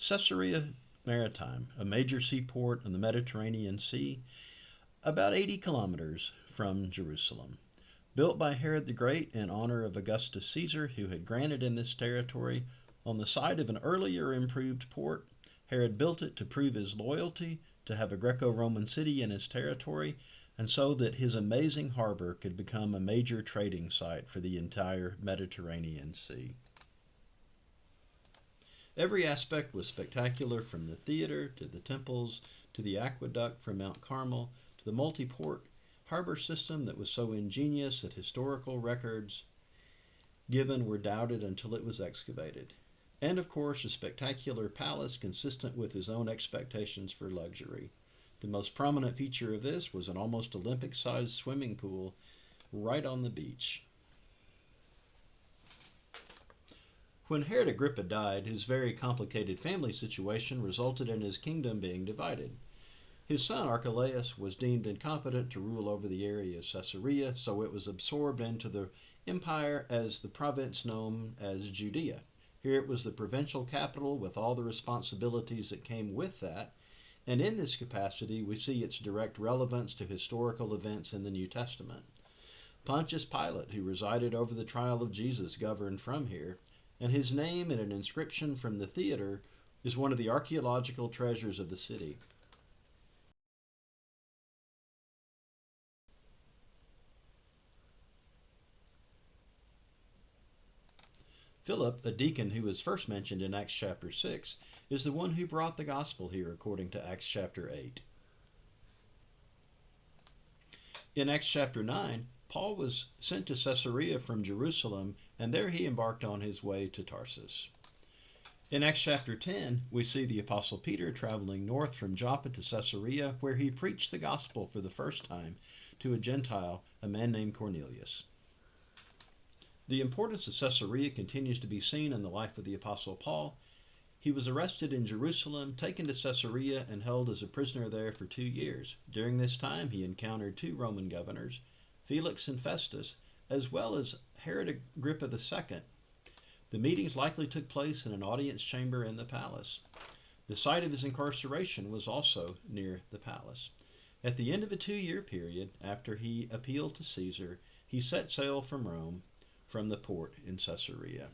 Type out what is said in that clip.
Caesarea Maritime, a major seaport in the Mediterranean Sea, about 80 kilometers from Jerusalem. Built by Herod the Great in honor of Augustus Caesar, who had granted him this territory on the site of an earlier improved port. Herod built it to prove his loyalty, to have a Greco Roman city in his territory, and so that his amazing harbor could become a major trading site for the entire Mediterranean Sea. Every aspect was spectacular, from the theater to the temples to the aqueduct from Mount Carmel to the multi-port harbor system that was so ingenious that historical records given were doubted until it was excavated. And of course, a spectacular palace consistent with his own expectations for luxury. The most prominent feature of this was an almost Olympic-sized swimming pool right on the beach. When Herod Agrippa died, his very complicated family situation resulted in his kingdom being divided. His son Archelaus was deemed incompetent to rule over the area of Caesarea, so it was absorbed into the empire as the province known as Judea. Here it was the provincial capital with all the responsibilities that came with that, and in this capacity we see its direct relevance to historical events in the New Testament. Pontius Pilate, who resided over the trial of Jesus, governed from here, and his name in an inscription from the theater is one of the archaeological treasures of the city. Philip, a deacon who is first mentioned in Acts chapter 6, is the one who brought the gospel here according to Acts chapter 8. In Acts chapter 9, Paul was sent to Caesarea from Jerusalem, and there he embarked on his way to Tarsus. In Acts chapter 10, we see the Apostle Peter traveling north from Joppa to Caesarea, where he preached the gospel for the first time to a Gentile, a man named Cornelius. The importance of Caesarea continues to be seen in the life of the Apostle Paul. He was arrested in Jerusalem, taken to Caesarea, and held as a prisoner there for 2 years. During this time, he encountered 2 Roman governors, Felix and Festus, as well as Herod Agrippa II. The meetings likely took place in an audience chamber in the palace. The site of his incarceration was also near the palace. At the end of a 2-year period, after he appealed to Caesar, he set sail from Rome, from the port in Caesarea.